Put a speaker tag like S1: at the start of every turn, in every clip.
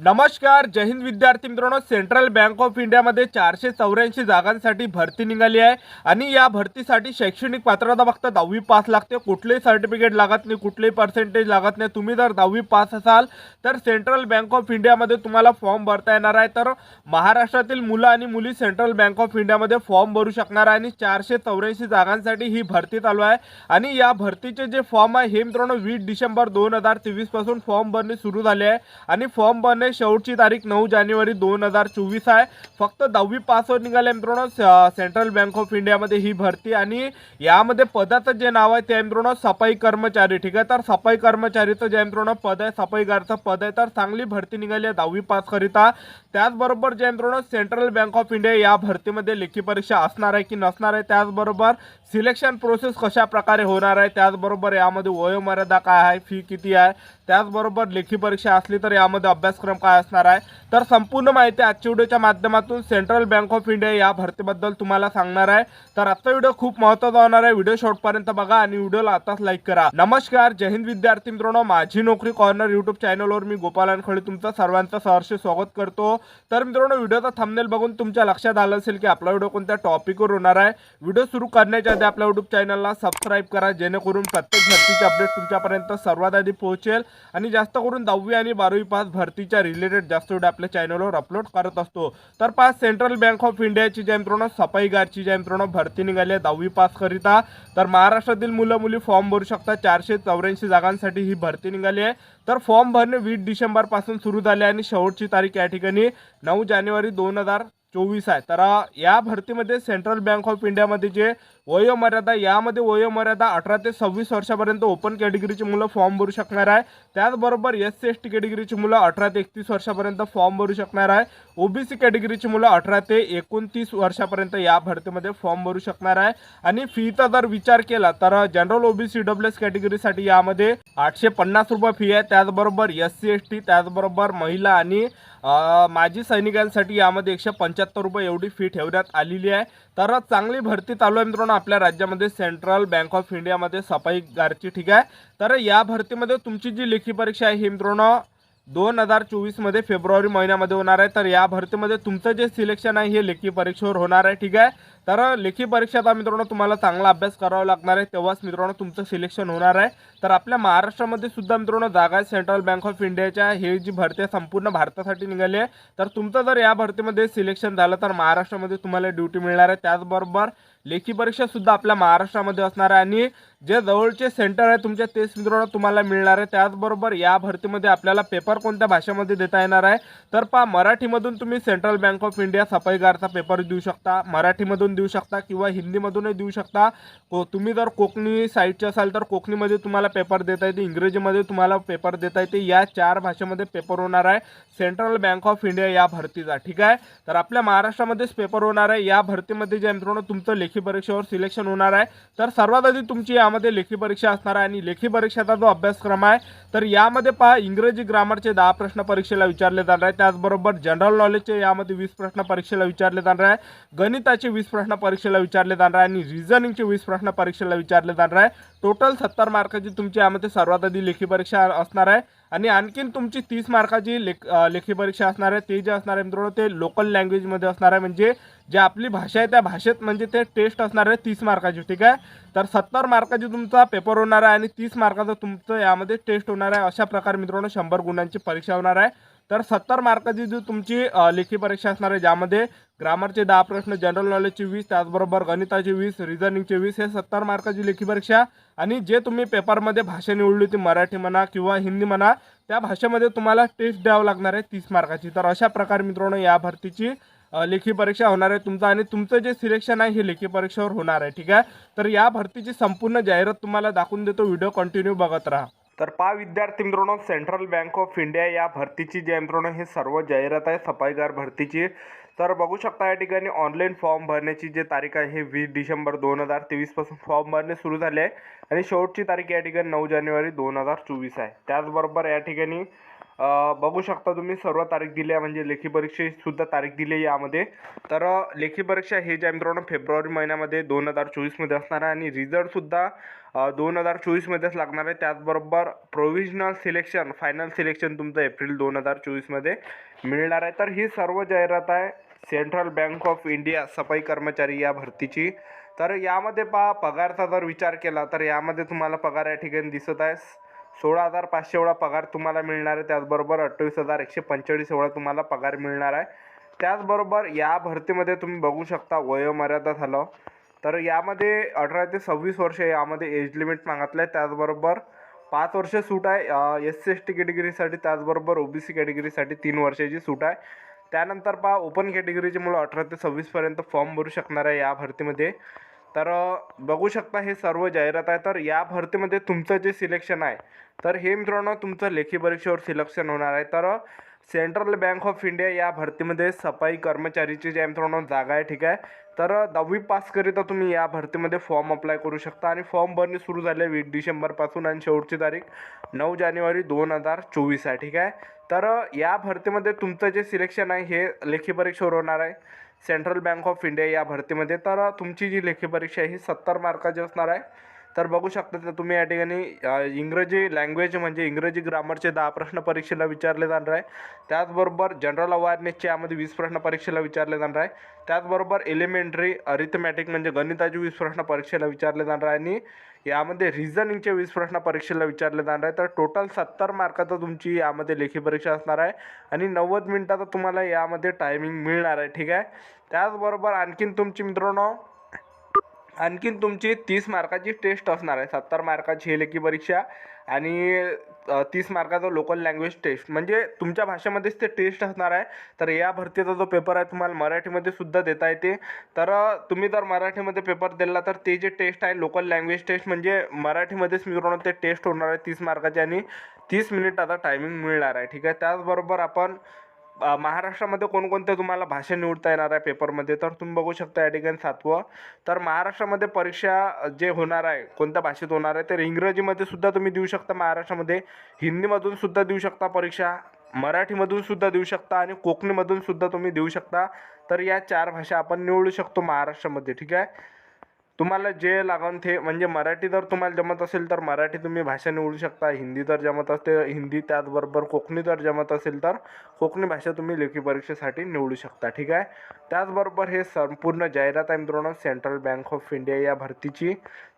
S1: नमस्कार, जय हिंद विद्यार्थी मित्रांनो. सेंट्रल बँक ऑफ इंडियामध्ये 484 जागांसाठी भरती निघाली आहे आणि या भरतीसाठी शैक्षणिक पात्रता फक्त 10वी पास लागते. कुठलेही सर्टिफिकेट लागत नाही, कुठलेही पर्सेंटेज लागत नाही. तुम्ही जर 10वी पास असाल तर सेंट्रल बँक ऑफ इंडियामध्ये तुम्हाला फॉर्म भरता येणार आहे. तर महाराष्ट्रातील मुलं आणि मुली सेंट्रल बँक ऑफ इंडियामध्ये फॉर्म भरू शकणार आहे आणि 484 जागांसाठी ही भरती चालू आहे. आणि या भरतीचे जे फॉर्म आहे हे मित्रांनो 20 डिसेंबर 2023 पासून फॉर्म भरणे सुरू झाले आहे आणि फॉर्म भरणे शेवटची तारीख 9 जानेवारी 2024 आहे. फक्त 10वी पासवर निघाले मित्रांनो सेंट्रल बँक ऑफ इंडियामध्ये ही भरती. आणि यामध्ये पदाचं जे नाव आहे ते मित्रांनो सफाई कर्मचारी. ठीक आहे, तर सफाई कर्मचारीचं जे मित्रांनो पद आहे, सफाईगारचं पद आहे. तर चांगली भरती निघाली आहे 10वी पास करिता. त्याचबरोबर जे मित्रांनो सेंट्रल बँक ऑफ इंडिया या भरतीमध्ये लेखी परीक्षा असणार आहे की नसणार आहे, त्याचबरोबर सिलेक्शन प्रोसेस कशा प्रकारे होणार आहे, त्याचबरोबर यामध्ये वयोमर्यादा काय आहे, फी किती आहे, त्याचबरोबर लेखी परीक्षा असली तर यामध्ये अभ्यासक्रम काय असणार आहे, तर संपूर्ण माहिती आजच्या व्हिडिओच्या माध्यमातून सेंट्रल बँक ऑफ इंडिया या भरतीबद्दल तुम्हाला सांगणार आहे. तर आजचा व्हिडिओ खूप महत्त्वाचा होणार आहे. व्हिडिओ शेवटपर्यंत बघा आणि व्हिडिओला आताच लाईक करा. नमस्कार, जय हिंद विद्यार्थी मित्रांनो. माझी नोकरी कॉर्नर यूट्यूब चॅनलवर मी गोपाल अनखळे तुमचं सर्वांचं सहर्ष स्वागत करतो. तर मित्रांनो, व्हिडिओचा थंबनेल बघून तुमच्या लक्षात आलं असेल की आपला व्हिडिओ कोणत्या टॉपिकवर होणार आहे. व्हिडिओ सुरू करण्याच्या आधी आपल्या यूट्यूब चॅनलला सबस्क्राईब करा, जेणेकरून प्रत्येक भरतीचे अपडेट तुमच्यापर्यंत सर्वात आधी पोहोचेल. आणि जास्त करून 10वी आणि 12वी पास भरतीच्या रिलेटेड जास्त व्हिडिओ आपल्या चॅनलवर अपलोड करत असतो. तर पास सेंट्रल बँक ऑफ इंडियाची जे मित्रांनो सफाईगारची जे मित्रांनो भरती निघाली आहे 10वी पास करिता. तर महाराष्ट्रातील मुलं मुली फॉर्म भरू शकतात. 484 जागांसाठी ही भरती निघाली आहे. तर फॉर्म भरणे 20 डिसेंबर पासून सुरू झाले आणि शेवटची तारीख या ठिकाणी 9 जानेवारी 2024 आहे. तर या भरतीमध्ये सेंट्रल बँक ऑफ इंडियामध्ये जे वयोमर्यादा, यामध्ये वयोमर्यादा 18 ते 26 वर्षापर्यंत ओपन कॅटेगरीची मुलं फॉर्म भरू शकणार आहे. त्याचबरोबर SC/ST कॅटेगरीची मुलं 18 ते 31 वर्षापर्यंत फॉर्म भरू शकणार आहे. OBC कॅटेगरीची मुलं 18 ते 29 वर्षापर्यंत या भरतीमध्ये फॉर्म भरू शकणार आहे. आणि फीचा जर विचार केला तर जनरल OBC EWS कॅटेगरीसाठी यामध्ये 850 रुपये फी आहे. त्याचबरोबर SC/ST, त्याचबरोबर महिला आणि माजी सैनिकांसाठी यामध्ये 175 रुपये एवढी फी ठेवण्यात आलेली आहे. तर चांगली भरती चालू आहे मित्रांनो आपल्या राज्यामध्ये सेंट्रल बँक ऑफ इंडियामध्ये सफाईगारची. ठीक आहे, तर या भरतीमध्ये तुमची जी लेखी परीक्षा आहे ही मित्रांनो 2024 मध्ये फेब्रुवारी महिन्यामध्ये होणार आहे. तर या भरतीमध्ये तुमचं जे सिलेक्शन आहे हे लेखी परीक्षेवर होणार आहे. ठीक आहे, तर लेखी परीक्षेत मित्रांनो तुम्हाला चांगला अभ्यास करावा लागणार आहे, तेव्हाच मित्रांनो तुमचं सिलेक्शन होणार आहे. तर आपल्या महाराष्ट्रामध्ये सुद्धा मित्रांनो जागा सेंट्रल बँक ऑफ इंडियाच्या हे जी भरती आहे संपूर्ण भारतासाठी निघाली आहे. तर तुमचं जर या भरतीमध्ये सिलेक्शन झालं तर महाराष्ट्रामध्ये तुम्हाला ड्युटी मिळणार आहे. त्याचबरोबर लेखी परीक्षा सुद्धा आपल्या महाराष्ट्रामध्ये असणार आहे आणि जे जवळचे सेंटर आहे तुमच्या तेच मित्रांनो तुम्हाला मिळणार आहे. त्याचबरोबर या भरतीमध्ये आपल्याला पेपर कोणत्या भाषेमध्ये देता येणार आहे, तर मराठीमधून तुम्ही सेंट्रल बँक ऑफ इंडिया सफाईगारचा पेपर देऊ शकता, मराठीमधून देऊ शकता किंवा हिंदीमधूनही देऊ शकता. तुम्ही जर कोकणी साईडचे असाल तर कोकणीमध्ये तुम्हाला पेपर देता येते, इंग्रजीमध्ये तुम्हाला पेपर देता येते. या 4 भाषेमध्ये पेपर होणार आहे सेंट्रल बँक ऑफ इंडिया या भरतीचा. ठीक आहे, तर आपल्या महाराष्ट्रामध्येच पेपर होणार आहे. या भरतीमध्ये जे मित्रांनो तुमचं लेखी परीक्षेवर सिलेक्शन होणार आहे. तर सर्वात आधी तुमची यामध्ये लेखी परीक्षा असणार आहे आणि लेखी परीक्षेचा जो अभ्यासक्रम आहे तर यामध्ये इंग्रजी ग्रामरचे 10 प्रश्न परीक्षेला विचारले जाणार आहे. त्याचबरोबर जनरल नॉलेजचे यामध्ये 20 प्रश्न परीक्षेला विचारले जाणार आहे. गणिताचे 20 प्रश्न परीक्षेला विचारले जाणार आहे आणि रिझनिंगचे 20 प्रश्न परीक्षेला विचारले जाणार आहे. टोटल 70 मार्काची तुमची यामध्ये सर्वात आधी लेखी परीक्षा असणार आहे. आणि आणखीन तुमची 30 मार्काची लेखी परीक्षा असणार आहे. ते जे असणार आहे मित्रांनो ते लोकल लँग्वेजमध्ये असणार आहे, म्हणजे जे आपली भाषा आहे त्या भाषेत म्हणजे ते टेस्ट असणार आहे 30 मार्काची. ठीक आहे, तर 70 मार्काची तुमचा पेपर होणार आहे आणि 30 मार्काचं तुमचं यामध्ये टेस्ट होणार आहे. अशा प्रकारे मित्रांनो 100 गुणांची परीक्षा होणार आहे. तर 70 मार्काची जी तुमची लेखी परीक्षा असणार आहे ज्यामध्ये ग्रामरचे 10 प्रश्न, जनरल नॉलेजचे 20, त्याचबरोबर गणिताचे 20, रिझनिंगचे 20 हे 70 मार्काची लेखी परीक्षा. आणि जे तुम्ही पेपरमध्ये भाषा निवडली होती मराठी म्हणा किंवा हिंदी म्हणा त्या भाषेमध्ये तुम्हाला टेस्ट द्यावं लागणार आहे 30 मार्काची. तर अशा प्रकारे मित्रांनो या भरतीची लेखी परीक्षा होणार आहे तुमचं आणि तुमचं जे सिलेक्शन आहे हे लेखी परीक्षेवर होणार आहे. ठीक आहे, तर या भरतीची संपूर्ण जाहिरात तुम्हाला दाखवून देतो, व्हिडिओ कंटिन्यू बघत राहा. तर विद्यार्थी मित्रांनो सेंट्रल बँक ऑफ इंडिया या भरतीची जी मित्रांनो हे सर्व जाहिरात आहे सफाईगार भरतीची. तर बघू शकता या ठिकाणी ऑनलाईन फॉर्म भरण्याची जी तारीख आहे हे 20 डिसेंबर 2023 पासून फॉर्म भरणे सुरू झाले आहे आणि शेवटची तारीख या ठिकाणी 9 जानेवारी 2024 आहे. त्याचबरोबर या ठिकाणी बघू शकता तुम्ही सर्व तारीख दिली आहे, म्हणजे लेखी परीक्षेची सुद्धा तारीख दिली आहे यामध्ये. तर लेखी परीक्षा हे जे आहे मित्रांनो फेब्रुवारी महिन्यामध्ये 2024मध्ये असणार आहे आणि रिझल्टसुद्धा 2024मध्येच लागणार आहे. त्याचबरोबर प्रोव्हिजनल सिलेक्शन, फायनल सिलेक्शन तुमचं एप्रिल 2024मध्ये मिळणार आहे. तर ही सर्व जाहिरात आहे सेंट्रल बँक ऑफ इंडिया सफाई कर्मचारी या भरतीची. तर यामध्ये पगारचा जर विचार केला तर यामध्ये तुम्हाला पगार या ठिकाणी दिसत आहे 16,500 एवढा पगार तुम्हाला मिळणार आहे. त्याचबरोबर 28,145 एवढा तुम्हाला पगार मिळणार आहे. त्याचबरोबर या भरतीमध्ये तुम्ही बघू शकता वयोमर्यादा झालं तर यामध्ये 18 ते 26 वर्ष यामध्ये एज लिमिट मागितलं आहे. त्याचबरोबर 5 वर्ष सूट आहे SC/ST कॅटेगरीसाठी. त्याचबरोबर OBC कॅटेगरीसाठी 3 वर्षाची सूट आहे. त्यानंतर ओपन कॅटेगरीचे मुलं 18 ते 26पर्यंत फॉर्म भरू शकणार आहे या भरतीमध्ये. तर बघू शकता हे सर्व जाहिरात आहे. तर या भरतीमध्ये तुमचं जे सिलेक्शन आहे तर हे मित्रांनो तुमचं लेखी परीक्षेवर सिलेक्शन होणार आहे. तर सेंट्रल बँक ऑफ इंडिया या भरतीमध्ये सफाई कर्मचारीची जे मित्रांनो जागा आहे, ठीक आहे. तर 10वी पासकरिता तुम्ही या भरतीमध्ये फॉर्म अप्लाय करू शकता आणि फॉर्म भरणे सुरू झाले 20 डिसेंबरपासून आणि शेवटची तारीख 9 जानेवारी 2024 आहे, ठीक आहे. तर या भरतीमध्ये तुमचं जे सिलेक्शन आहे हे लेखी परीक्षेवर होणार आहे सेंट्रल बँक ऑफ इंडिया या भरतीमध्ये. तर तुमची जी लेखी परीक्षा आहे ही 70 मार्काची असणार आहे. तर बघू शकता तर तुम्ही या ठिकाणी इंग्रजी लँग्वेज म्हणजे इंग्रजी ग्रामरचे 10 प्रश्न परीक्षेला विचारले जाणार आहे. त्याचबरोबर जनरल अवेअरनेसचे यामध्ये 20 प्रश्न परीक्षेला विचारले जाणार आहे. त्याचबरोबर एलिमेंटरी अरिथमॅटिक म्हणजे गणिताचे 20 प्रश्न परीक्षेला विचारले जाणार आहे आणि यामध्ये रिझनिंगचे 20 प्रश्न परीक्षेला विचारले जाणार आहे. तर टोटल 70 मार्काचं तुमची यामध्ये लेखी परीक्षा असणार आहे आणि 90 मिनिटाचा तुम्हाला यामध्ये टायमिंग मिळणार आहे, ठीक आहे. त्याचबरोबर आणखीन तुमची 30 मार्काची टेस्ट असणार आहे. 70 मार्काची ही लेखी परीक्षा आणि 30 मार्काचा लोकल लँग्वेज टेस्ट म्हणजे तुमच्या भाषेमध्येच ते टेस्ट असणार आहे. तर या भरतीचा जो पेपर आहे तुम्हाला मराठीमध्ये सुद्धा देता येते. तर तुम्ही जर मराठीमध्ये पेपर दिला तर ते जे टेस्ट आहे लोकल लँग्वेज टेस्ट म्हणजे मराठीमध्येच मित्रांनो ते टेस्ट होणार आहे 30 मार्काचे आणि 30 मिनिटाचा टायमिंग मिळणार आहे, ठीक आहे. त्याचबरोबर आपण महाराष्ट्रामध्ये कोणकोणत्या तुम्हाला भाषा निवडता येणार आहे पेपरमध्ये तर तुम्ही बघू शकता या ठिकाणी 7वं. तर महाराष्ट्रामध्ये परीक्षा जे होणार आहे कोणत्या भाषेत होणार आहे तर इंग्रजीमध्ये सुद्धा तुम्ही देऊ शकता महाराष्ट्रामध्ये, हिंदीमधून सुद्धा देऊ शकता परीक्षा, मराठीमधून सुद्धा देऊ शकता आणि कोकणीमधून सुद्धा तुम्ही देऊ शकता. तर या 4 भाषा आपण निवडू शकतो महाराष्ट्रामध्ये, ठीक आहे. तुम्हाला जे लागेल ते म्हणजे मराठी जर तुम्हाला जमत असेल तर मराठी तुम्ही भाषा निवडू शकता, हिंदी जर जमत असेल हिंदी, त्याचबरोबर कोकणी जर जमत असेल तर कोकणी भाषा तुम्ही लेखी परीक्षेसाठी निवडू शकता, ठीक आहे. त्याचबरोबर हे संपूर्ण जाहिरात आहे मित्रांनो सेंट्रल बँक ऑफ इंडिया या भरतीची.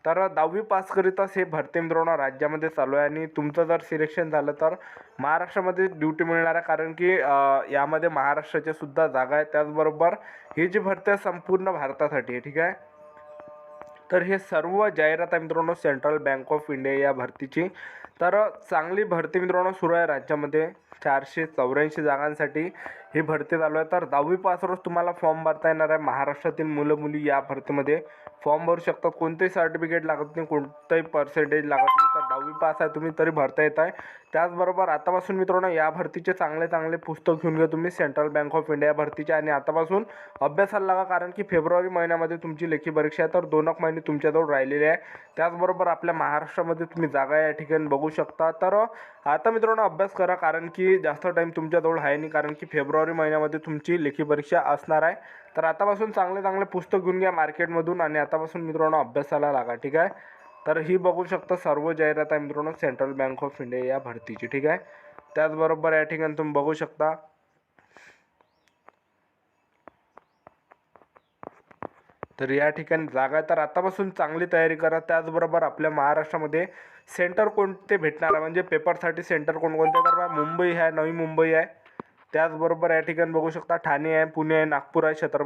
S1: तर 10वी पासकरिताच हे भरती मित्रांनो राज्यामध्ये चालू आहे आणि तुमचं जर सिलेक्शन झालं तर महाराष्ट्रामध्ये ड्युटी मिळणार आहे कारण की यामध्ये महाराष्ट्राच्या सुद्धा जागा आहे. त्याचबरोबर ही जी भरती आहे संपूर्ण भारतासाठी आहे, ठीक आहे. तर हे सर्व जाहिरात आहे मित्रांनो सेंट्रल बँक ऑफ इंडिया या भरतीची. तर चांगली भरती मित्रांनो सुरू आहे राज्यामध्ये 484 जागांसाठी ही भरती चालू आहे. तर 10वी पासवरच तुम्हाला फॉर्म भरता येणार आहे. महाराष्ट्रातील मुलं मुली या भरतीमध्ये फॉर्म भरू शकतात. कोणतेही सर्टिफिकेट लागत नाही, कोणतंही पर्सेंटेज लागत नाही. तर 10वी पास आहे तुम्ही तरी भरता येत आहे. त्याचबरोबर आतापासून मित्रांनो या भरतीचे चांगले चांगले पुस्तक घेऊन घ्या तुम्ही सेंट्रल बँक ऑफ इंडिया भरतीचे आणि आतापासून अभ्यासाला लागा कारण की फेब्रुवारी महिन्यामध्ये तुमची लेखी परीक्षा आहे. तर 2 महिने तुमच्याजवळ राहिलेले आहे. त्याचबरोबर आपल्या महाराष्ट्रामध्ये तुम्ही जागा या ठिकाणी बघू शकता. तर आता मित्रांनो अभ्यास करा कारण की जास्त टाईम तुमच्याजवळ आहे नाही कारण की फेब्रुवारी महिन्यामध्ये तुमची लेखी परीक्षा असणार आहे. तर आतापासून चांगले चांगले पुस्तक घेऊन घ्या मार्केटमधून आणि आतापासून मित्रांनो अभ्यासाला लागा, ठीक आहे. तर ही बघू शकता सर्व जाहिरात आहे मित्रांनो सेंट्रल बँक ऑफ इंडिया या भरतीची, ठीक आहे. त्याचबरोबर या ठिकाणी तुम्ही बघू शकता तर या ठिकाणी जागा तर आतापासून चांगली तयारी करा. त्याचबरोबर आपल्या महाराष्ट्रामध्ये सेंटर कोणते भेटणार आहे म्हणजे पेपरसाठी सेंटर कोणकोणते तर मुंबई आहे, नवी मुंबई आहे. त्याचबरोबर या ठिकाणी बघू शकता ठाणे आहे, पुणे आहे, नागपूर आहे, छत्रपती